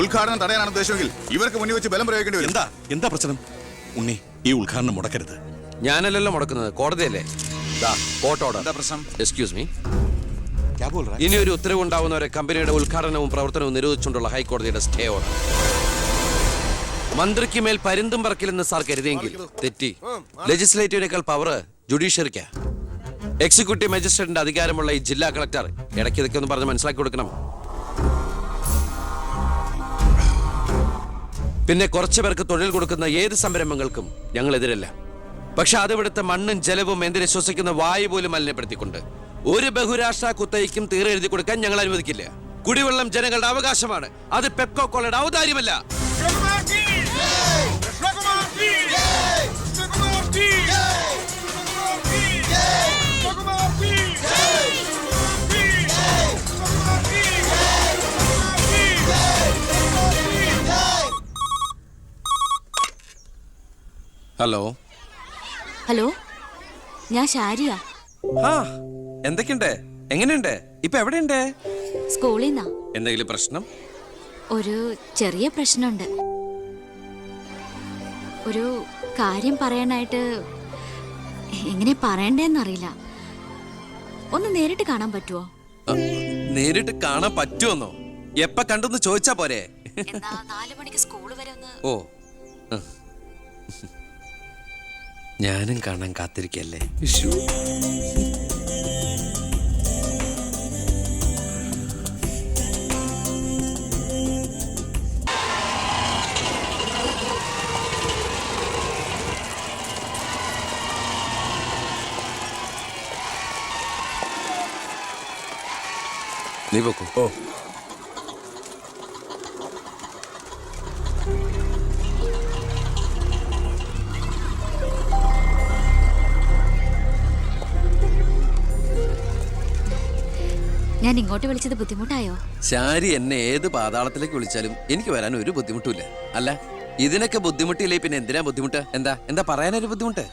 ഉദ്ഘാടനം തടയാനാണ് ഉദ്ദേശമെങ്കിൽ ഇവർക്ക് മുന്നിൽ വെച്ച് ബലം പ്രയോഗിക്കേണ്ടി വരും. എന്താ പ്രശ്നം? ഉണ്ണി, ഈ ഉദ്ഘാടനം മുടക്കരുത്. ഞാനല്ലല്ലോ മുടക്കുന്നത്, കോടതിയല്ലേ. Court order. എന്താ പ്രശ്നം? Excuse me. ഇനി ഒരു ഉത്തരവ് ഉണ്ടാവുന്നവരെ കമ്പനിയുടെ ഉദ്ഘാടനവും പ്രവർത്തനവും നിരോധിച്ചുകൊണ്ടുള്ള ഹൈക്കോടതിയുടെ സ്റ്റേ ഓർഡർ. മന്ത്രിക്ക് മേൽ പരുന്തും പറക്കില്ലെന്ന് സാർ കരുതിയെങ്കിൽ തെറ്റി. ലെജിസ്ലേറ്റീവിനേക്കാൾ പവർ ജുഡീഷ്യറിക്കാ. എക്സിക്യൂട്ടീവ് മജിസ്ട്രേറ്റിന്റെ അധികാരമുള്ള ഈ ജില്ലാ കളക്ടർ ഇടയ്ക്ക് ഇതൊക്കെ ഒന്ന് പറഞ്ഞ് മനസ്സിലാക്കി കൊടുക്കണം. പിന്നെ കുറച്ചു പേർക്ക് തൊഴിൽ കൊടുക്കുന്ന ഏത് സംരംഭങ്ങൾക്കും ഞങ്ങൾ എതിരല്ല. പക്ഷെ അതിവിടുത്തെ മണ്ണും ജലവും എന്തിനെ ശ്വസിക്കുന്ന വായു പോലും മലിനപ്പെടുത്തിക്കൊണ്ട് ഒരു ബഹുരാഷ്ട്ര കുത്തയ്ക്കും തീരെ എഴുതി കൊടുക്കാൻ ഞങ്ങൾ അനുവദിക്കില്ല. കുടിവെള്ളം ജനങ്ങളുടെ അവകാശമാണ്, അത് പെപ്കോ കോളയുടെ ഔദാര്യമല്ല. ഹലോ ഹലോ, ഞാൻ ഷാരിയ. എന്തൊക്കെയുണ്ട്? എങ്ങനെയുണ്ട്? ഇപ്പൊ എവിടെയുണ്ട്? സ്കൂളിൽ നിന്നാ. എന്തെങ്കിലും പ്രശ്നം? ഒരു ചെറിയ പ്രശ്നമുണ്ട്. ഒരു കാര്യം പറയാനായിട്ട് എങ്ങനെ പറയണ്ടേന്നറിയില്ല. ഒന്ന് നേരിട്ട് കാണാൻ പറ്റുമോ? നേരിട്ട് കാണാൻ പറ്റുമെന്നോ? എപ്പ കണ്ടെന്ന് ചോദിച്ചാ പോരെ? 4 മണിക്ക് സ്കൂൾ വരെ ഒന്ന്. ഓ, ഞാനും കാണാൻ കാത്തിരിക്കല്ലേ. നീ പോക്കോ. ഓ, ഞാൻ ഇങ്ങോട്ട് വിളിച്ചത് ബുദ്ധിമുട്ടായോ? ശാരി എന്നെ ഏത് പാതാളത്തിലേക്ക് വിളിച്ചാലും എനിക്ക് വരാൻ ഒരു ബുദ്ധിമുട്ടില്ല. അല്ല, ഇതിനൊക്കെ ബുദ്ധിമുട്ടില്ലേ പിന്നെ എന്തിനാ ബുദ്ധിമുട്ട്? എന്താ പറയാനൊരു ബുദ്ധിമുട്ട്?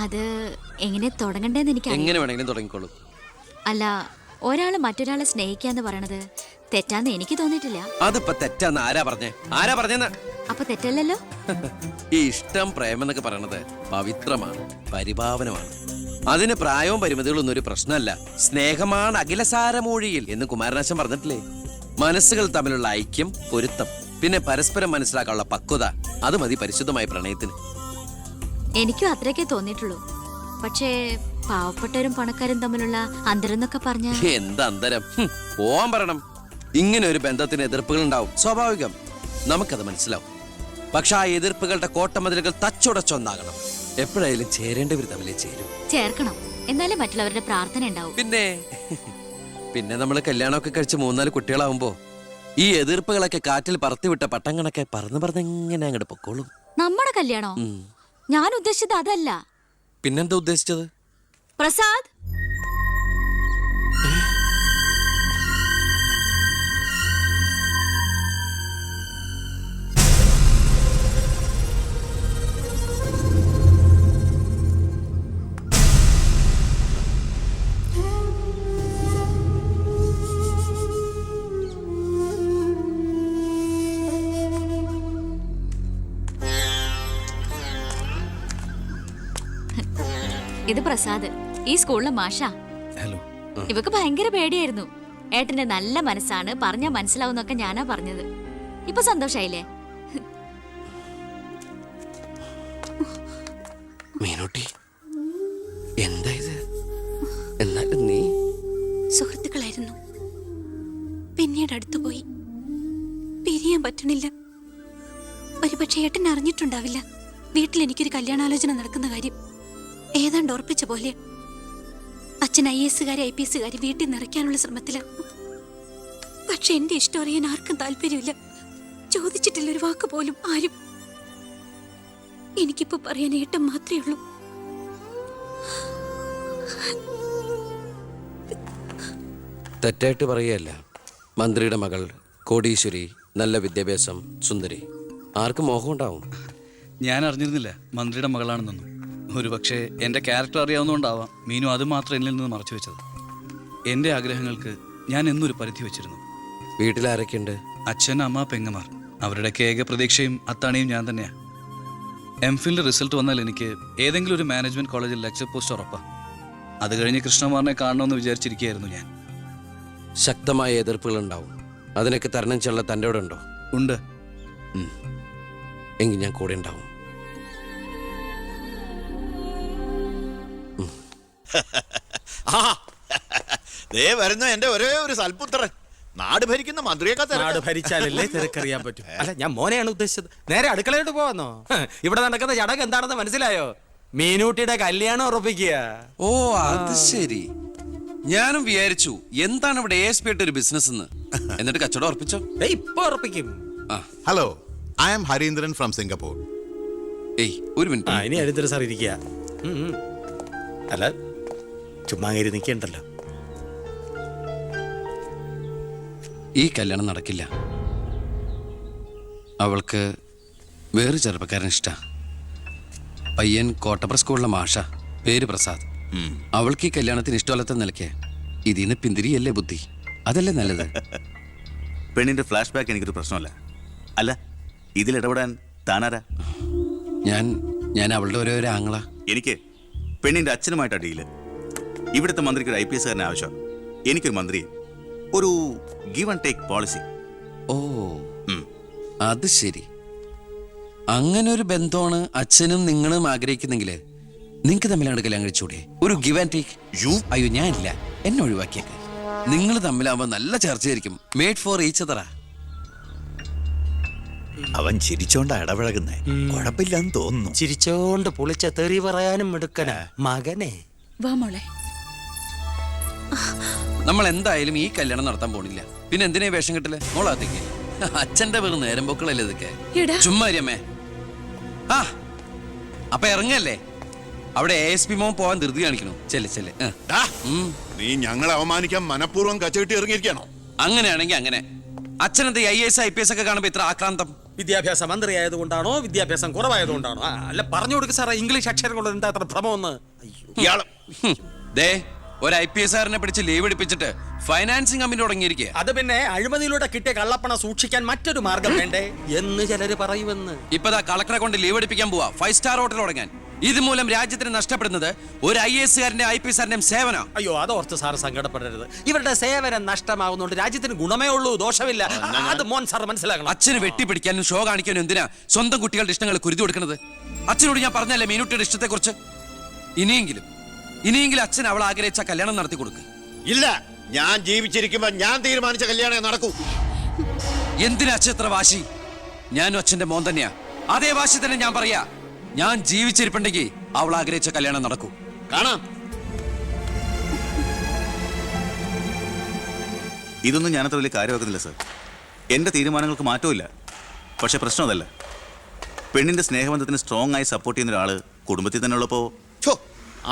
അത് എങ്ങനെ തുടങ്ങണ്ടേന്ന് എനിക്ക് എങ്ങനെ വേണമെങ്കിലും തുടങ്ങിക്കോളൂ. അല്ല, ഒരാള് മറ്റൊരാളെ സ്നേഹിക്കാന്ന് പറയണത് തെറ്റാന്ന് എനിക്ക് തോന്നിയിട്ടില്ല. അതിപ്പോ തെറ്റാന്ന് ആരാ പറഞ്ഞെന്ന്? അപ്പൊ തെറ്റല്ലല്ലോ. ഈ ഇഷ്ടം, പ്രേമം എന്നൊക്കെ പറയണത് പവിത്രമാണ്, പരിപാവനമാണ്. അതിന് പ്രായവും പരിമിതികളൊന്നും ഒരു പ്രശ്നമല്ല. സ്നേഹമാണ് അഖിലസാരമൂഴിയിൽ എന്ന് കുമാരനാശൻ പറഞ്ഞിട്ടില്ലേ? മനസ്സുകൾ തമ്മിലുള്ള ഐക്യം, പൊരുത്തം, പിന്നെ പരസ്പരം മനസ്സിലാക്കാനുള്ള പക്വത, അത് മതി പരിശുദ്ധമായ പ്രണയത്തിന്. എനിക്കും അത്രയൊക്കെ തോന്നിയിട്ടുള്ളൂ. പക്ഷേ പാവപ്പെട്ടവരും പണക്കാരും തമ്മിലുള്ള അന്തരം എന്നൊക്കെ പറഞ്ഞ എന്താ അന്തരം? പോവാൻ പറയണം. ഇങ്ങനെ ഒരു ബന്ധത്തിന് എതിർപ്പുകൾ ഉണ്ടാവും, സ്വാഭാവികം, നമുക്കത് മനസ്സിലാവും. പക്ഷെ ആ എതിർപ്പുകളുടെ കോട്ടമതിലുകൾ തച്ചുടച്ചൊന്നാകണം. എപ്പോഴായാലും ചേരേണ്ടവർ തമ്മിലേ ചേരും. ചേർക്കണം, എന്നാലേ മറ്റുള്ളവരുടെ പ്രാർത്ഥന ഉണ്ടാവും. പിന്നെ നമ്മൾ കല്യാണമൊക്കെ കഴിച്ച് 3-4 കുട്ടികളാവുമ്പോ ഈ എതിർപ്പുകളൊക്കെ കാറ്റിൽ പറത്തിവിട്ട പട്ടം കണക്കെ പറന്ന് അങ്ങോട്ട് പൊക്കോളും. നമ്മുടെ കല്യാണോ? ഞാൻ ഉദ്ദേശിച്ചത് അതല്ല. പിന്നെന്താ ഉദ്ദേശിച്ചത്? പ്രസാദ്, ഇത് പ്രസാദ്, ഈ സ്കൂളിലെ മാഷാ. ഹലോ. ഇവക്ക് ഭയങ്കര പേടിയായിരുന്നു. ഏട്ടന്റെ നല്ല മനസ്സാണ്, പറഞ്ഞാ മനസ്സിലാവുന്നൊക്കെ ഞാനാ പറഞ്ഞത്. ഇപ്പൊ സന്തോഷായില്ലേ? മീനൂട്ടി, എന്താ ഇത്? എന്നാലും നീ സുഹൃത്തുക്കളായിരുന്നു, പിന്നീട് അടുത്തുപോയി. പിരിയാൻ പറ്റണില്ല. ഒരുപക്ഷെ ഏട്ടൻ അറിഞ്ഞിട്ടുണ്ടാവില്ല വീട്ടിൽ എനിക്കൊരു കല്യാണാലോചന നടക്കുന്ന കാര്യം. ഏതാണ്ട് ഉറപ്പിച്ച പോലെ അച്ഛൻ IAS IPS വീട്ടിൽ നിറയ്ക്കാനുള്ള ശ്രമത്തില്. പക്ഷെ എന്റെ ഇഷ്ടം അറിയാൻ ആർക്കും താല്പര്യമില്ല. ചോദിച്ചിട്ടില്ല ഒരു വാക്ക് പോലും ആരും. എനിക്കിപ്പോ പറയാൻ ഏട്ടൻ മാത്രമേ ഉള്ളൂ. തെറ്റായിട്ട് പറയുകയല്ല. മന്ത്രിയുടെ മകൾ, കോടീശ്വരി, നല്ല വിദ്യാഭ്യാസം, സുന്ദരി, ആർക്കും മോഹം ഉണ്ടാവും. ഞാൻ അറിഞ്ഞിരുന്നില്ല മന്ത്രിയുടെ മകളാണെന്നൊന്നും. ഒരുപക്ഷെ എൻ്റെ ക്യാരക്ടർ അറിയാവുന്നതുകൊണ്ടാവാം മീനു അത് മാത്രം എന്നിൽ നിന്ന് മറച്ചു വെച്ചത്. എൻ്റെ ആഗ്രഹങ്ങൾക്ക് ഞാൻ എന്നൊരു പരിധി വെച്ചിരുന്നു. വീട്ടിൽ ആരൊക്കെയുണ്ട്? അച്ഛൻ, അമ്മ, പെങ്ങമാർ അവരുടെയൊക്കെ ഏക പ്രതീക്ഷയും അത്താണിയും ഞാൻ തന്നെയാണ്. എംഫിലിന്റെ റിസൾട്ട് വന്നാൽ എനിക്ക് ഏതെങ്കിലും ഒരു മാനേജ്മെന്റ് കോളേജിൽ ലെക്ചർ പോസ്റ്റ് ഉറപ്പാണ്. അത് കഴിഞ്ഞ് കൃഷ്ണകുമാറിനെ കാണണമെന്ന് വിചാരിച്ചിരിക്കുകയായിരുന്നു ഞാൻ. ശക്തമായ എതിർപ്പുകൾ ഉണ്ടാവും. അതിനൊക്കെ തരണം ചെയ്യാനുള്ള തൻ്റെ ഇവിടെ ഉണ്ടോ? ഉണ്ട്. എങ്കിൽ ഞാൻ കൂടെ ഉണ്ടാവും. ദേ വരുന്ന എന്റെ ഒരേ ഒരു സൽപുത്രൻ. നാട് ഭരിക്കുന്ന മന്ത്രിയൊക്കെ നാട് ഭരിച്ചാലല്ലേ തിരക്കറിയാൻ പറ്റും. അല്ല, ഞാൻ മോനെയാണ് ഉദ്ദേശിച്ചത്. നേരെ അടുക്കളയോട്ട് പോവാന്നോ? ഇവിടെ നടക്കുന്ന ചടങ്ങ് എന്താണെന്ന് മനസ്സിലായോ? മീനൂട്ടിയുടെ കല്യാണം ഉറപ്പിക്കുക. ഓ, അത് ശരി. ഞാനും വിചാരിച്ചു എന്താണ് ഇവിടെ ASP ആയിട്ട് ഒരു ബിസിനസ് എന്ന്. എന്നിട്ട് കച്ചവടം ഉറപ്പിച്ചോ? ഇപ്പൊ ഉറപ്പിക്കും. Hello, I am Harindran from Singapore. ഏയ്, ഒരു ആ, മിനിറ്റ്. ഇനി ഹരിദ്ര സാർ ഇരിക്കുക. അല്ല, ചുമ്മാ കയറി നിൽക്കണ്ടല്ലോ. ഈ കല്യാണം നടക്കില്ല. അവൾക്ക് വേറെ ചെറുപ്പക്കാരൻ ഇഷ്ടാ. പയ്യൻ കോട്ടപ്ര സ്കൂളിലെ മാഷ, പേര് പ്രസാദ്. അവൾക്ക് ഈ കല്യാണത്തിന് ഇഷ്ടമല്ലാത്ത നിലയ്ക്ക് ഇതിന് പിന്തിരിയല്ലേ ബുദ്ധി. അതല്ലേ നല്ലത്. പെണ്ണിന്റെ ഫ്ലാഷ് ബാക്ക് എനിക്കൊരു പ്രശ്നമല്ല. അല്ല, ഇതിലിടപെടാൻ താനാരാ? ഞാൻ അവളുടെ ഒരു ആങ്ങള. എനിക്ക് പെണ്ണിന്റെ അച്ഛനുമായിട്ടാണ് ഡീല്. ഇവിടുത്തെ മന്ത്രിക്ക് ഒരു IPS കാരനെ ആവശ്യം. എനിക്കൊരു മന്ത്രി, ഒരു ഗീവ് ആൻഡ് ടേക്ക് പോളിസി. ഓ, അത് ശരി. അങ്ങനെ ഒരു ബന്ധമാണ് അച്ഛനും നിങ്ങളും ആഗ്രഹിക്കുന്നെങ്കിൽ നിങ്ങൾക്ക് തമ്മിലാണ് കല്യാണം കഴിച്ചൂടെ? ഒരു ഗിവ് ആൻഡ് ടേക്ക്. അയ്യോ, ഞാനില്ല, എന്നെ ഒഴിവാക്കിയേക്ക്. നിങ്ങൾ തമ്മിലാവുമ്പോ നല്ല ചർച്ചയായിരിക്കും. മേഡ് ഫോർ ഈച്ച് അതറാ. അവൻ ചിരിച്ചോണ്ടാ ഇടപഴകുന്നേ. കുഴപ്പമില്ലെന്ന് തോന്നുന്നു. ചിരിച്ചോണ്ട് പൊളിച്ച തെറി പറയാനും എടുക്കണ മകനെ. വാ മോളെ. നമ്മൾ എന്തായാലും ഈ കല്യാണം നടത്താൻ പോണില്ല. പിന്നെ എന്തിനാ വേഷം കിട്ടില്ല? മോളാത്തേക്ക് അച്ഛന്റെ വെറും നേരം പൊക്കളല്ലേ ഇതൊക്കെ. ചുമ്മാ അമ്മേ. ആ, അപ്പൊ ഇറങ്ങല്ലേ. അവിടെ ASP മോൻ പോവാൻ ധൃതി കാണിക്കണു. ചെല്ല്. നീ ഞങ്ങളെ അവമാനിക്കാൻ മനഃപൂർവ്വം കച്ചകെട്ടി ഇറങ്ങിയിരിക്കണോ? അങ്ങനെയാണെങ്കിൽ അങ്ങനെ. അച്ഛനെന്താ IAS IPS ഒക്കെ കാണുമ്പോ ഇത്ര ആക്രാന്തം? വിദ്യാഭ്യാസ മന്ത്രി ആയതുകൊണ്ടാണോ, വിദ്യാഭ്യാസം കുറവായതുകൊണ്ടാണോ? അല്ല, പറഞ്ഞു കൊടുക്ക സാറേ, ഇംഗ്ലീഷ് അക്ഷരങ്ങൾ എന്താ അത്ര ഭ്രമമെന്ന്. ഇയാള് ദേ, ഒരു IPS കാരനെ പിടിച്ച് ലീവ് എടുപ്പിച്ചിട്ട് ഫൈനാൻസിങ് കമ്പനി തുടങ്ങിയിരിക്കുക. അത് പിന്നെ അഴിമതിയിലൂടെ കിട്ടിയ കള്ളപ്പണം സൂക്ഷിക്കാൻ മറ്റൊരു മാർഗം വേണ്ടേ എന്ന് ചിലര് പറയുമെന്ന്. ഇപ്പതാ കളക്ടറെ കൊണ്ട് ലീവ് എടുപ്പിക്കാൻ പോവാ 5 സ്റ്റാർ ഹോട്ടൽ തുടങ്ങാൻ. ഇതുമൂലം രാജ്യത്തിന് നഷ്ടപ്പെടുന്നത് ഒരു IAS കാരന്റെ IPS കാരന്റെയും സേവനം. അയ്യോ, അതോർത്ത് സാറ് സങ്കടപ്പെടരുത്. ഇവരുടെ സേവനം നഷ്ടമാകുന്നതുകൊണ്ട് രാജ്യത്തിന് ഗുണമേ ഉള്ളൂ, ദോഷമില്ല. അത് മോൻ സാർ മനസ്സിലാക്കണം. അച്ഛന് വെട്ടിപ്പിടിക്കാനും ഷോ കാണിക്കാനും എന്തിനാ സ്വന്തം കുട്ടികളുടെ ഇഷ്ടങ്ങൾ കുരുതി കൊടുക്കുന്നത്? അച്ഛനോട് ഞാൻ പറഞ്ഞല്ലേ മീനുട്ടിയുടെ ഇഷ്ടത്തെ കുറിച്ച്. ഇനിയെങ്കിലും അച്ഛൻ അവൾ ആഗ്രഹിച്ച കല്യാണം നടത്തി കൊടുക്കുക. ഇല്ല, ഞാൻ ജീവിച്ചിരിക്കുമ്പോ ഞാൻ തീരുമാനിച്ച കല്യാണം നടക്കൂ. എന്തിനാ അച്ഛൻ ഇത്ര വാശി? ഞാനും അച്ഛന്റെ മോൻ തന്നെയാ. അതേ വാശി തന്നെ ഞാൻ പറയാ. ഞാൻ ജീവിച്ചിരിപ്പുണ്ടെങ്കിൽ അവൾ ആഗ്രഹിച്ച കല്യാണം നടക്കൂ. കാണാം. ഇതൊന്നും ഞാനത്ര വലിയ കാര്യമാക്കുന്നില്ല സർ. എന്റെ തീരുമാനങ്ങൾക്ക് മാറ്റമില്ല. പക്ഷെ പ്രശ്നം അതല്ല. പെണ്ണിന്റെ സ്നേഹബന്ധത്തിന് സ്ട്രോങ് ആയി സപ്പോർട്ട് ചെയ്യുന്ന ഒരാള് കുടുംബത്തിൽ തന്നെ ഉള്ളപ്പോ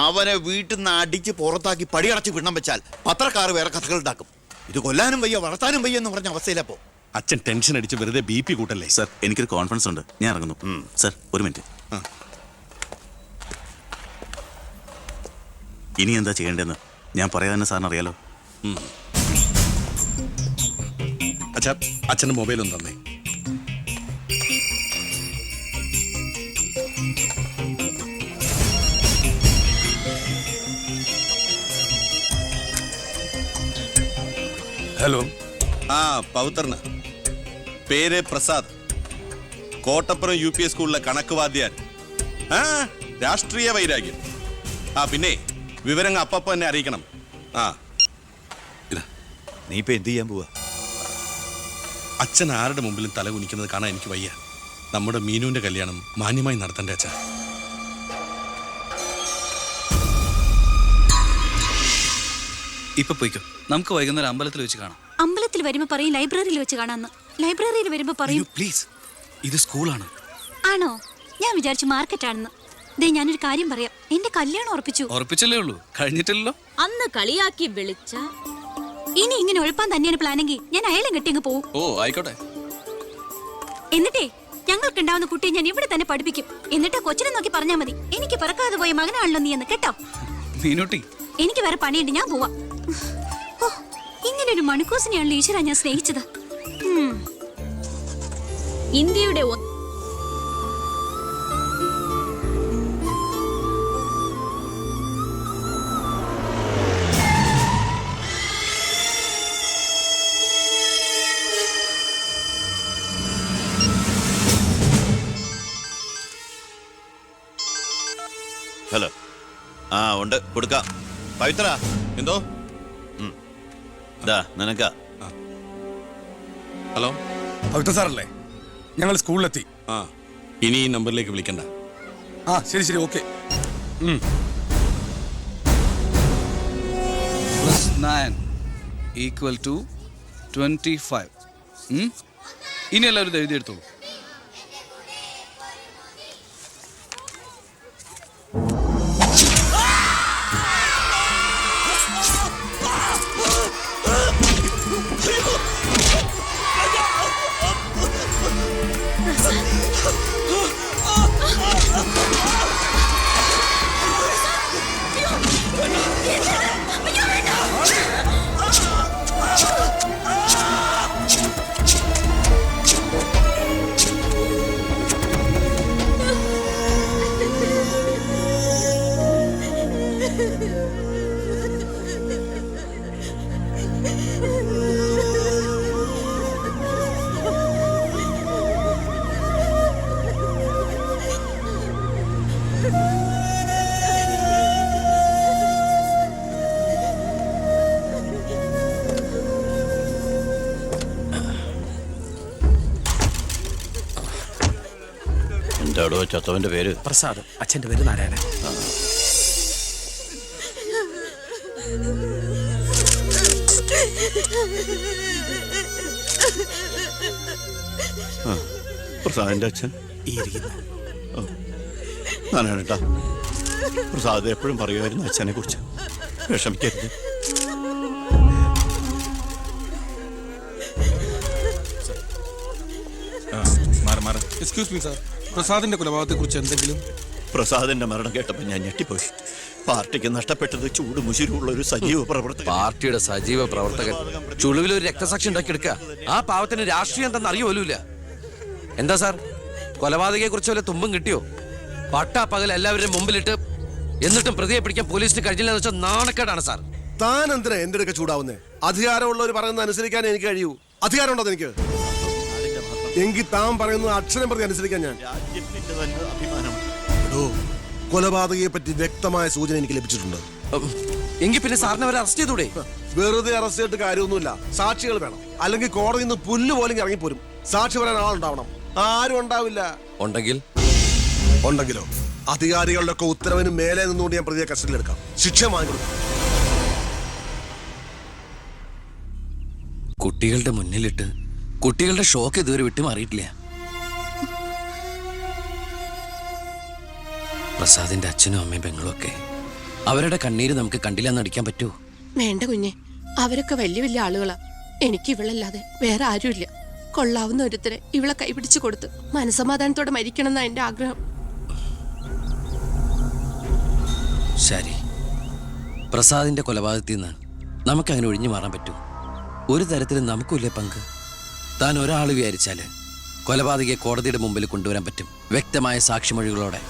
അവനെ വീട്ടിൽ നിന്ന് അടിച്ച് പുറത്താക്കി പടിയടച്ച് പിണ്ണം വെച്ചാൽ പത്രക്കാർ വേറെ കഥകൾ ഉണ്ടാക്കും. ഇത് കൊല്ലാനും വയ്യ വളർത്താനും വയ്യ എന്ന് പറഞ്ഞ അവസ്ഥയിലപ്പോ അച്ഛൻ ടെൻഷൻ അടിച്ച് വെറുതെ BP കൂട്ടല്ലേ. സർ, എനിക്കൊരു കോൺഫിഡൻസ് ഉണ്ട്. ഞാൻ ഇറങ്ങുന്നു. സർ, ഒരു മിനിറ്റ്. ഇനി എന്താ ചെയ്യേണ്ടതെന്ന് ഞാൻ പറയാൻ സാറിന് അറിയാലോ. അച്ഛാ, അച്ഛൻ്റെ മൊബൈൽ ഒന്ന് തന്നേ. ഹലോ. പൗത്രന് പേര് പ്രസാദ്, കോട്ടപ്പുറം UPS സ്കൂളിലെ കണക്ക് വാദ്യാൻ. രാഷ്ട്രീയ വൈരാഗ്യം. പിന്നെ വിവരങ്ങൾ അപ്പപ്പോ എന്നെ അറിയിക്കണം. നീ ഇപ്പൊ എന്ത് ചെയ്യാൻ പോവാ? അച്ഛൻ ആരുടെ മുമ്പിലും തല കുനിക്കുന്നത് കാണാൻ എനിക്ക് വയ്യ. നമ്മുടെ മീനുവിന്റെ കല്യാണം മാന്യമായി നടത്തണ്ടേ അച്ഛാ? ഇപ്പൊ പോയിക്കോ. നമുക്ക് വൈകുന്നേരം അമ്പലത്തിൽ വെച്ച് കാണാം. അമ്പലത്തിൽ വരുമ്പോ പറയും ലൈബ്രറിയിൽ വെച്ച് കാണാന്ന്. ലൈബ്രറിയിൽ വരുമ്പോ പറയും പ്ലീസ്, ഇത് സ്കൂളാണ്. ആണോ? ഞാൻ വിചാരിച്ചു മാർക്കറ്റാണെന്ന്. ദേ, ഞാനൊരു കാര്യം പറയാം. എന്റെ കല്യാണം ഉറപ്പിച്ചല്ലേ ഉള്ളൂ, കഴിഞ്ഞിട്ടില്ലല്ലോ. അന്ന് കളിയാക്കി വിളിച്ച ഇനി ഇങ്ങനെ ഒഴപ്പാൻ തന്നെയാണ് പ്ലാനെങ്കിൽ ഞാൻ അയാളെ കെട്ടി അങ്ങ് പോവും. ഓ, ആയിക്കോട്ടെ. എന്നിട്ടേ ഞങ്ങൾക്കുണ്ടാവുന്ന കുട്ടിയെ ഞാൻ ഇവിടെ തന്നെ പഠിപ്പിക്കും. എന്നിട്ട് കൊച്ചിനെ നോക്കി പറഞ്ഞാൽ മതി, എനിക്ക് പിറക്കാതെ പോയ മകനാണല്ലോ നീ എന്ന്. കേട്ടോ മീനുട്ടി? എനിക്ക് വേറെ പണിയുണ്ട്, ഞാൻ പോവാ. ഇങ്ങനെ ഒരു മണിക്കൂസിനെയാണല്ലോ ഈശ്വര ഞാൻ സ്നേഹിച്ചത്. ഇന്ത്യയുടെ ഹലോ ആ ഉണ്ട് കൊടുക്കാം. പവിത്ര എന്തോ? നിനക്കാ. ഹലോ, പവിത്ര സാറല്ലേ? ഞങ്ങൾ സ്കൂളിലെത്തി. ആ ഇനി ഈ നമ്പറിലേക്ക് വിളിക്കണ്ട. ആ ശരി ശരി, ഓക്കെ. +9 = 25. ഇനി എല്ലാവരും ഇത് എഴുതിയെടുത്തോളൂ. എന്താടോ ചത്തവന്റെ പേര്? പ്രസാദ്. അച്ഛന്റെ പേര് നാരായണൻ. പ്രസാദിന്റെ അച്ഛൻ ഞാനാണ് കേട്ടാ. പ്രസാദ് എപ്പോഴും പറയുമായിരുന്നു അച്ഛനെ കുറിച്ച്. വിഷമിക്കരുത്. എക്സ്ക്യൂസ് മീ സാർ, പ്രസാദിന്റെ കൊലപാതകത്തെ കുറിച്ച് എന്തെങ്കിലും? പ്രസാദിന്റെ മരണം കേട്ടപ്പോൾ ഞാൻ ഞെട്ടിപ്പോയി. പാർട്ടിക്ക് നഷ്ടപ്പെട്ടത് ചൂട് മുശിരുള്ള ഒരു സജീവ പ്രവർത്തകൻ. പാർട്ടിയുടെ സജീവ പ്രവർത്തകൻ ചുളുവിൽ ഒരു രക്തസാക്ഷി ഉണ്ടാക്കിയെടുക്കുക. ആ പാവത്തിന് രാഷ്ട്രീയം എന്താണെന്ന് അറിയുമല്ല. എന്താ സാർ, കൊലപാതകയെ കുറിച്ച് വല്ല തുമ്പും കിട്ടിയോ? പട്ടാ പകൽ എല്ലാവരുടെയും മുമ്പിലിട്ട് എന്നിട്ടും പ്രതിയെ പിടിക്കാൻ പോലീസിന് കഴിഞ്ഞില്ലെന്ന് വെച്ചാൽ നാണക്കേടാണ് സാർ. താൻ എന്തിനാ എന്റെ അടുക്ക ചൂടാവുന്നേ? അധികാരമുള്ളവർ പറയുന്നത് അനുസരിക്കാൻ എനിക്ക് കഴിയൂ. അധികാരം ഉണ്ടോ എനിക്ക്? എങ്കിൽ താൻ പറയുന്നത് അക്ഷരം പ്രതി അനുസരിക്കാൻ ഞാൻ. കൊലപാതകയെ പറ്റി വ്യക്തമായ സൂചന എനിക്ക് ലഭിച്ചിട്ടുണ്ട്. എങ്കിൽ പിന്നെ സാറിനെ അവരെ അറസ്റ്റ് ചെയ്തൂടെ? വെറുതെ അറസ്റ്റ് ചെയ്തിട്ട് കാര്യമൊന്നുമില്ല. സാക്ഷികൾ വേണം. അല്ലെങ്കിൽ കോടതിയിൽ നിന്ന് പുല്ല് പോലും ഇറങ്ങിപ്പോരും. സാക്ഷി പറയാൻ ആളുണ്ടാവണം. ആരും ഉണ്ടാവില്ല. ഉണ്ടെങ്കിലോ അധികാരികളുടെ ഒക്കെ ഉത്തരവിന് മേലെ നിന്നുകൊണ്ട് ഞാൻ പ്രതിയെ കസ്റ്റഡിയിലെടുക്കാം. ശിക്ഷ വാങ്ങിക്കൊടുക്കാം. കുട്ടികളുടെ മുന്നിലിട്ട് കുട്ടികളുടെ ഷോക്ക് ഇതുവരെ വിട്ടുമാറിയിട്ടില്ല. പ്രസാദിന്റെ അച്ഛനും അമ്മയും പെങ്ങളും ഒക്കെ അവരുടെ കണ്ണീര് നമുക്ക് കണ്ടില്ലെന്ന് അടിക്കാൻ പറ്റുമോ? വേണ്ട കുഞ്ഞെ, അവരൊക്കെ വലിയ വലിയ ആളുകളാ. എനിക്ക് ഇവളല്ലാതെ വേറെ ആരുമില്ല. കൊള്ളാവുന്ന ഒരുത്തരെ ഇവളെ കൈപിടിച്ചു കൊടുത്ത് മനസമാധാനത്തോടെ മരിക്കണം എന്നാ എന്റെ ആഗ്രഹം. ശരി, പ്രസാദിന്റെ കൊലപാതകത്തിൽ നിന്ന് നമുക്കങ്ങനെ ഒഴിഞ്ഞു മാറാൻ പറ്റൂ? ഒരു തരത്തിലും നമുക്കില്ലേ പങ്ക്? താൻ ഒരാൾ വിചാരിച്ചാല് കൊലപാതകയെ കോടതിയുടെ മുമ്പിൽ കൊണ്ടുവരാൻ പറ്റും, വ്യക്തമായ സാക്ഷിമൊഴികളോടെ.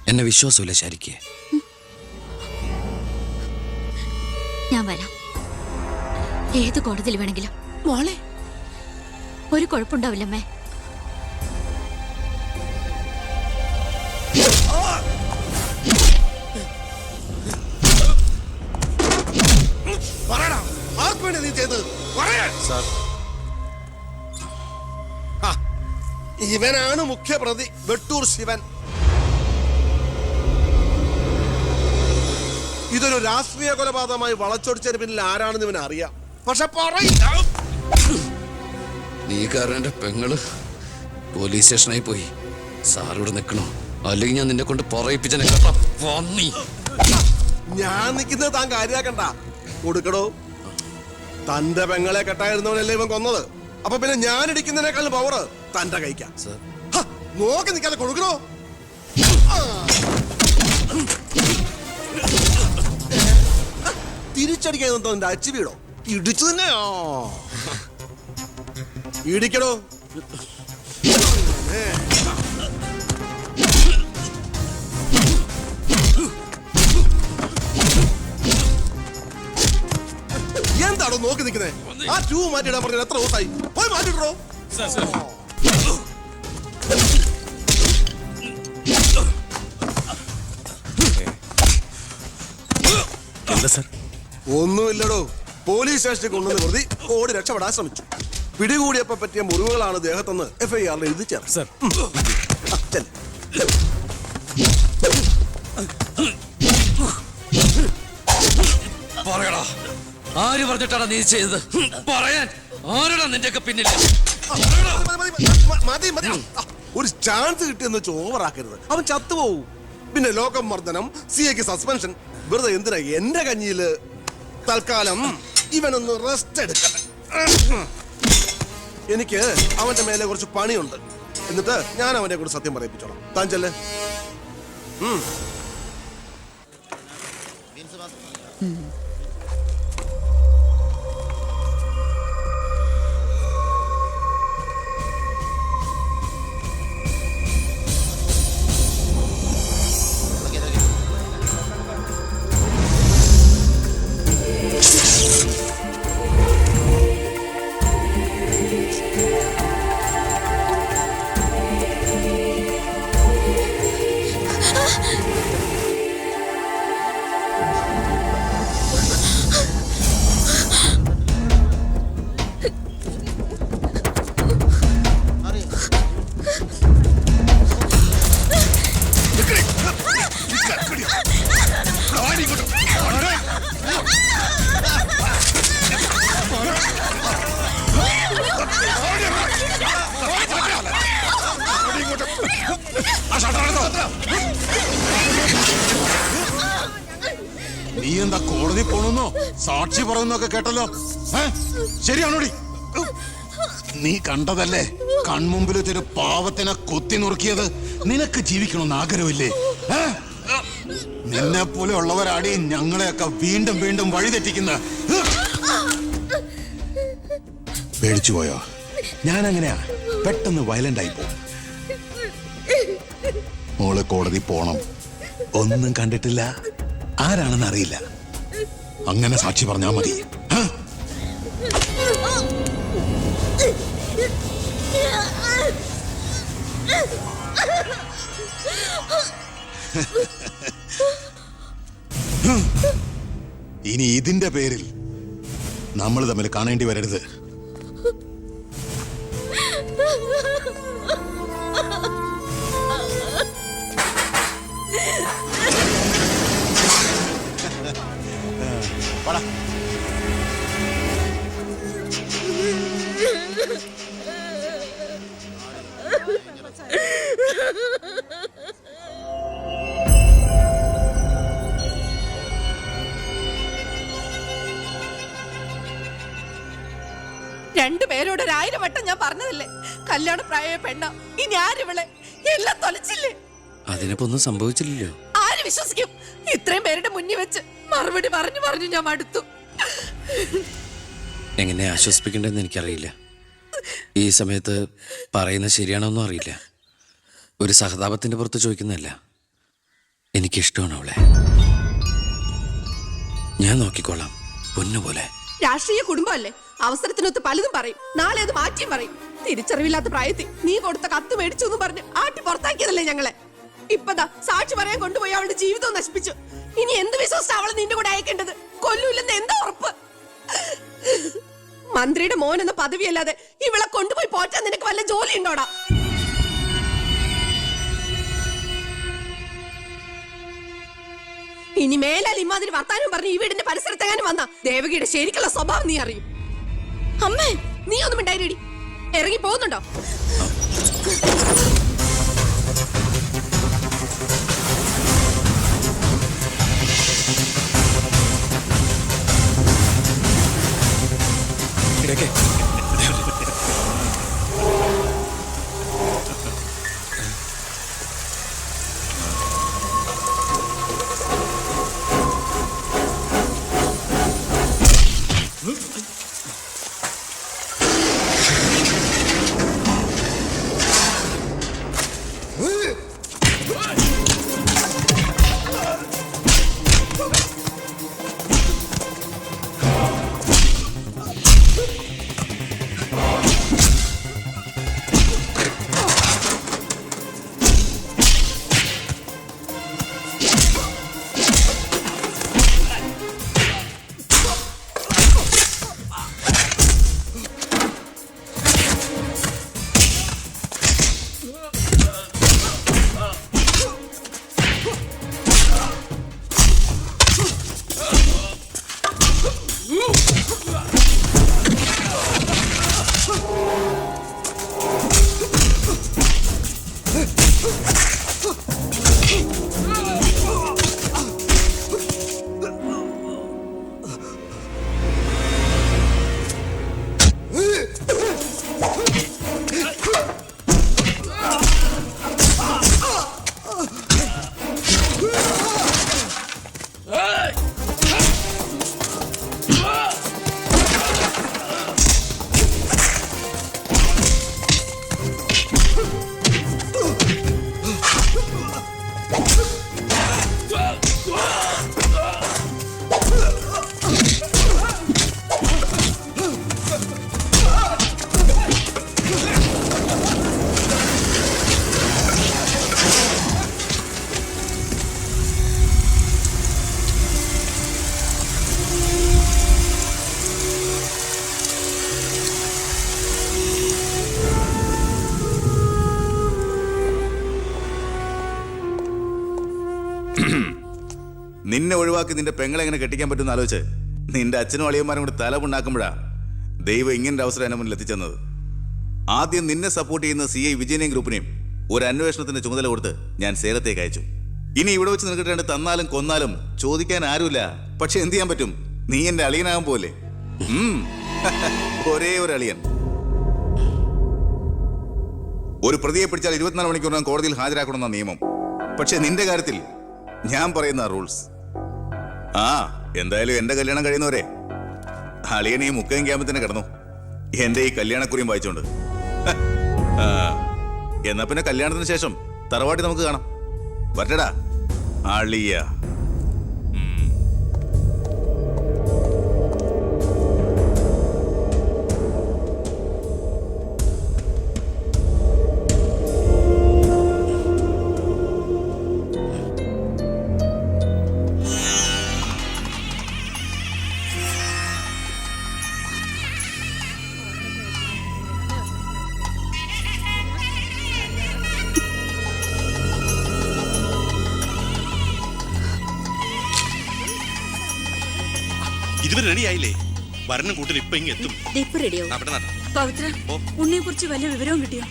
എന്നെ വിശ്വാസമില്ല ശരിക്ക്. ഞാൻ വരാം. ഏത് കോടതിയിൽ വേണമെങ്കിലും. മോളെ, ഒരു കുഴപ്പമുണ്ടാവില്ലമ്മേ. ഇവനാണ് മുഖ്യപ്രതി, വെട്ടൂർ ശിവൻ. ഇതൊരു രാഷ്ട്രീയ കൊലപാതകമായി വളച്ചൊടിച്ചതിന് പിന്നിൽ ആരാണെന്ന് ഇവൻ അറിയാം. പക്ഷെ പറയില്ല. നീ കാരണം എന്റെ പെങ്ങള് പോലീസ് സ്റ്റേഷനായി പോയി. സാറിവിടെ നിൽക്കണോ? അല്ലെങ്കിൽ ഞാൻ നിന്നെ കൊണ്ട് പറയിപ്പിച്ചനെ. ഞാൻ നിൽക്കുന്നത് താൻ കാര്യാക്കണ്ട. കൊടുക്കടോ. തന്റെ പെങ്ങളെ കെട്ടായിരുന്നവനല്ലേ ഇവൻ കൊന്നത്. അപ്പൊ പിന്നെ ഞാൻ ഇടിക്കുന്നതിനേക്കാളും പവർ തന്റെ കഴിക്കാം. നോക്കി നിൽക്കാതെ കൊടുക്കണോ? തിരിച്ചടിക്കാൻ എന്റെ അച്ചു വീടോ? ഇടിച്ചു തന്നെയോ? ഇടിക്കടോ. എന്താണോ നോക്കി നിൽക്കുന്നേ? ആ ട്യൂ മാറ്റിയിടാൻ പറഞ്ഞത് എത്ര ദിവസമായി? പോയി മാറ്റിട്ടോ. എന്താ സാർ? ഒന്നുമില്ലടോ, പോലീസ് സ്റ്റേഷനിൽ കൊണ്ടുവന്ന് പ്രതി ഓടി രക്ഷപ്പെടാൻ ശ്രമിച്ചു. പിടികൂടിയപ്പോ പറ്റിയ മുറിവുകളാണ് ദേഹത്തെന്ന് FIR എഴുതി ചേർത്ത്. സാർ പറയടാ, ആര് പറഞ്ഞിട്ടാണ് നീ ചെയ്തത്? പറയാൻ ആരാടാ നിന്റെയൊക്കെ പിന്നിൽ? മതി മതി, ഒരു ചാൻസ് കിട്ടിയെന്ന് വെച്ച് ഓവറാക്കരുത്. അവൻ ചത്തുപോകും. പിന്നെ ലോകം മർദ്ദനം, CAക്ക് സസ്പെൻഷൻ. വെറുതെ എന്തിനാ എന്റെ കഞ്ഞിയില്? തൽക്കാലം ഇവനൊന്ന് റെസ്റ്റ് എടുക്കട്ടെ. എനിക്ക് അവന്റെ മേലെ കുറച്ച് പണിയുണ്ട്. എന്നിട്ട് ഞാൻ അവനെ കൂടെ സത്യം പറയിപ്പിച്ചോളാം. താൻ ചെല്ലേ. നീ എന്താ കോടതി പോണെന്നോ സാക്ഷി പറയുന്നൊക്കെ കേട്ടല്ലോ? ശരിയാണോടി? നീ കണ്ടതല്ലേ കൺമുമ്പിൽ ഒരു പാവത്തിനെ കൊത്തി നുറുക്കിയത്? നിനക്ക് ജീവിക്കണമെന്ന് ആഗ്രഹമില്ലേ? നിന്നെ പോലെ ഉള്ളവരാടി ഞങ്ങളെയൊക്കെ വീണ്ടും വീണ്ടും വഴിതെറ്റിക്കുന്ന. പേടിച്ചു പോയോ? ഞാൻ അങ്ങനെയാ, പെട്ടെന്ന് വയലന്റ് ആയി പോകും. മോള് കോടതി പോണം. ഒന്നും കണ്ടിട്ടില്ല, ആരാണെന്ന് അറിയില്ല. അങ്ങനെ സാക്ഷി പറഞ്ഞാ മതി. ഇനി ഇതിന്റെ പേരിൽ നമ്മൾ തമ്മിൽ കാണേണ്ടി വരരുത്. രണ്ടുപേരോട് 1000 വട്ടം ഞാൻ പറഞ്ഞതല്ലേ, കല്യാണ പ്രായ പെണ്ണ. ഇനി ആരിവളെ? എല്ലാം തൊലച്ചില്ലേ? അതിനിപ്പോ ഒന്നും സംഭവിച്ചില്ലല്ലോ. ആര് വിശ്വസിക്കും? ഇത്രയും പേരുടെ മുന്നിൽ വെച്ച് മറുപടി പറഞ്ഞു പറഞ്ഞു ഞാൻ മടുത്തു. എങ്ങനെ ആശ്വസിപ്പിക്കണ്ടെന്ന് എനിക്കറിയില്ല. ഈ സമയത്ത് പറയുന്നത് ശരിയാണോന്നും അറിയില്ല. ഒരു സഹതാപത്തിന്റെ പുറത്ത് ചോദിക്കുന്നതല്ല. എനിക്കിഷ്ടമാണ് അവളെ. ഞാൻ നോക്കിക്കോളാം, പൊന്നുപോലെ. രാഷ്ട്രീയ കുടുംബമല്ലേ, അവസരത്തിനൊത്ത് പലതും പറയും. നാളെ അത് മാറ്റിയും പറയും. തിരിച്ചറിവില്ലാത്ത പ്രായത്തിൽ നീ കൊടുത്ത കത്ത് മേടിച്ചു എന്ന് പറഞ്ഞ് ആട്ടി പുറത്താക്കിയതല്ലേ ഞങ്ങളെ. ഇപ്പതാ സാക്ഷി പറയാൻ കൊണ്ടുപോയി അവളുടെ ജീവിതവും നശിപ്പിച്ചു. ഇനി എന്ത് വിശ്വസിച്ചാ അവളെ നിന്റെ കൂടെ അയക്കേണ്ടത്? കൊല്ലൂല്ലെന്ന് എന്താ ഉറപ്പ്? മന്ത്രിയുടെ മോൻ എന്ന പദവിയല്ലാതെ ഇവളെ കൊണ്ടുപോയി പോറ്റാൻ നിനക്ക് വല്ല ജോലി ഉണ്ടോടാ? ഇനി മേലാൽ ഇമാതിരി വർത്താനം പറഞ്ഞ് ഈ വീടിന്റെ പരിസരത്തെങ്ങാനും വന്ന ദേവകിയുടെ ശരിക്കുള്ള സ്വഭാവം നീ അറിയും. അമ്മേ, നീ ഒന്നും മിണ്ടായിരടി. ഇറങ്ങി പോകുന്നുണ്ടോ? നിന്നെ ഒഴിവാക്കി നിന്റെ പെങ്ങളെ എങ്ങനെ കെട്ടിക്കാൻ പറ്റുമെന്ന് ആലോചിച്ച് നിന്റെ അച്ഛനും അളിയന്മാരും കൂടി തലമുണ്ടാക്കുമ്പോഴാ ദൈവം ഇങ്ങനൊരു അവസരം എന്നെ മുന്നിൽ എത്തിച്ചെന്നത്. ആദ്യം നിന്നെ സപ്പോർട്ട് ചെയ്യുന്ന CI വിജയനെയും ഗ്രൂപ്പിനെയും ഒരു അന്വേഷണത്തിന്റെ ചുമതല കൊടുത്ത് ഞാൻ സേലത്തേക്ക് അയച്ചു. ഇനി ഇവിടെ വെച്ച് നിനക്ക് രണ്ട് തന്നാലും കൊന്നാലും ചോദിക്കാൻ ആരുമില്ല. പക്ഷെ എന്ത് ചെയ്യാൻ പറ്റും? നീ എന്റെ അളിയനാകാൻ പോലെ. ഒരേ ഒരു അളിയൻ. ഒരു പ്രതിയെ പിടിച്ചാൽ 24 മണിക്കൂറിനകം കോടതിയിൽ ഹാജരാക്കണമെന്ന നിയമം. പക്ഷെ നിന്റെ കാര്യത്തിൽ ഞാൻ പറയുന്ന റൂൾസ്. എന്തായാലും എന്റെ കല്യാണം കഴിയുന്നവരെ അളിയനെ ഈ മുക്കയും ക്യാമ്പിൽ തന്നെ കിടന്നു എന്റെ ഈ കല്യാണക്കുറിയും വായിച്ചോണ്ട്. എന്നാ പിന്നെ കല്യാണത്തിന് ശേഷം തറവാട്ടി നമുക്ക് കാണാം. വരട്ടടാ അളിയ. ഇതുവരെ റെഡി ആയില്ലേ? വരണം കൂട്ടിൽ ഇപ്പൊ ഇങ്ങ് എത്തും. പവിത്ര, ഉണ്ണിയെ കുറിച്ച് വല്ല വിവരവും കിട്ടിയോ?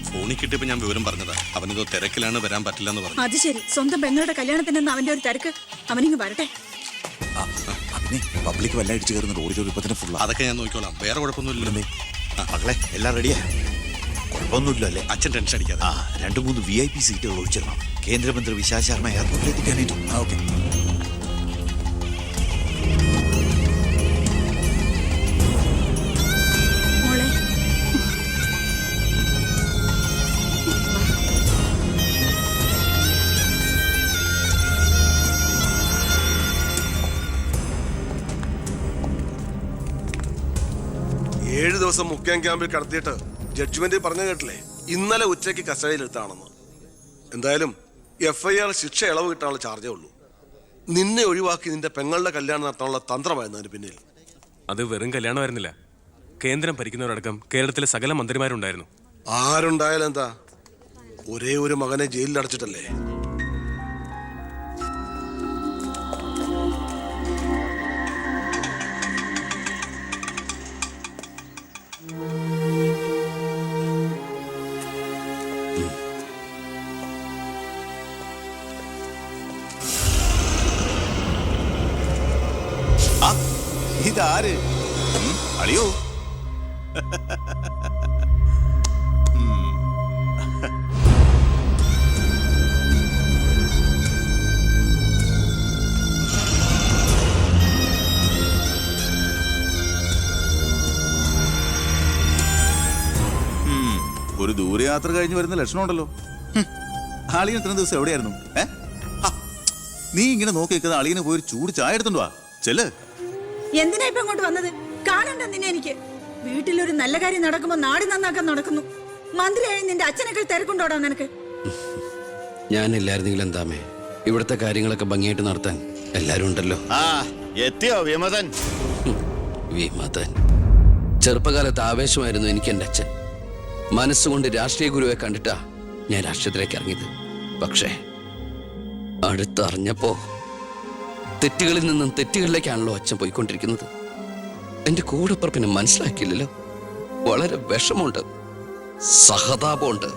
ഫോണിൽ കിട്ടിയപ്പോ ഞാൻ വിവരം പറഞ്ഞതാ. അവനിതോ തിരക്കിലാണ്, വരാൻ പറ്റില്ല എന്ന് പറഞ്ഞു. അത് ശരി. സ്വന്തം പെങ്ങളുടെ കല്യാണത്തിന് അവന്റെ ഒരു തിരക്ക്. അവനിങ്ങ് വരട്ടെ. പബ്ലിക് വല്ല അടിച്ചു കയറുന്ന ഓഡിറ്റോറിയത്തിന് ഫുൾ. അതൊക്കെ ഞാൻ നോക്കിക്കോളാം, വേറെ കുഴപ്പമൊന്നുമില്ലല്ലേ? മകളെ എല്ലാം റെഡിയാ, കുഴപ്പമൊന്നുമില്ല അല്ലേ? അച്ഛൻ ടെൻഷൻ അടിക്കാതെ. 2-3 VIP സീറ്റുകൾ ഒഴിച്ചിടണം. കേന്ദ്രമന്ത്രി വിശാൽ ശർമ്മ എയർപോർട്ടിൽ എത്തിക്കാനായിട്ടു. ഓക്കെ. മോളെ, 7 ദിവസം മുഖ്യം ക്യാമ്പിൽ കടത്തിയിട്ട് ജഡ്ജ്മെന്റ് പറഞ്ഞു കേട്ടില്ലേ? ഇന്നലെ ഉച്ചയ്ക്ക് കസ്റ്റഡിയിലെടുത്താണെന്ന്. എന്തായാലും FIR ശിക്ഷ ഇളവ് കിട്ടാനുള്ള ചാർജേ ഉള്ളൂ. നിന്നെ ഒഴിവാക്കി നിന്റെ പെങ്ങളുടെ കല്യാണം നടത്താനുള്ള തന്ത്രമായിരുന്നു അതിന് പിന്നിൽ. അത് വെറും കല്യാണമായിരുന്നില്ല. കേന്ദ്രം ഭരിക്കുന്നവരടക്കം കേരളത്തിലെ സകല മന്ത്രിമാരുണ്ടായിരുന്നു. ആരുണ്ടായാലും എന്താ, ഒരേ ഒരു മകനെ ജയിലിൽ അടച്ചിട്ടല്ലേ. ഇതാര്? അളിയോ, ഒരു ദൂരയാത്ര കഴിഞ്ഞ് വരുന്ന ലക്ഷണമുണ്ടല്ലോ. അളിയൻ ഇത്രയും ദിവസം എവിടെയായിരുന്നു? നീ ഇങ്ങനെ നോക്കി നിൽക്കുന്ന അളിയന് പോയി ഒരു ചൂട് ചായ എടുത്തോണ്ട് വാ. ചെല്ല്. എന്തിനാ ഇപ്പൊ അങ്ങോട്ട് വന്നത്? കാണണ്ട നിന്നെ എനിക്ക്. വീട്ടിലൊരു നല്ല കാര്യം നടക്കുമ്പോ നാട് നന്നാക്കാൻ നടക്കുന്നു. മന്ത്രിയായി നിന്റെ അച്ഛനൊക്കെ തിരക്കുണ്ടോടാ നിനക്ക്? ഞാനില്ലായിരുന്നെങ്കിൽ എന്താമേ, ഇവിടുത്തെ കാര്യങ്ങളൊക്കെ ഭംഗിയായിട്ട് നടത്താൻ എല്ലാരും ഉണ്ടല്ലോ. എത്തിയോ വിമതൻ? വിമതൻ. ചെറുപ്പകാലത്ത് ആവേശമായിരുന്നു എനിക്ക് എൻ്റെ അച്ഛൻ. മനസ്സുകൊണ്ട് രാഷ്ട്രീയ ഗുരുവെ കണ്ടിട്ടാ ഞാൻ രാഷ്ട്രീയത്തിലേക്ക് ഇറങ്ങിയത്. പക്ഷേ അടുത്തറിഞ്ഞപ്പോ തെറ്റുകളിൽ നിന്നും തെറ്റുകളിലേക്കാണല്ലോ അച്ഛൻ പോയിക്കൊണ്ടിരിക്കുന്നത്. എന്റെ കൂടെപ്പുറപ്പിനെ മനസ്സിലാക്കിയില്ലല്ലോ. വളരെ വിഷമമുണ്ട്, സഹതാപമുണ്ട്.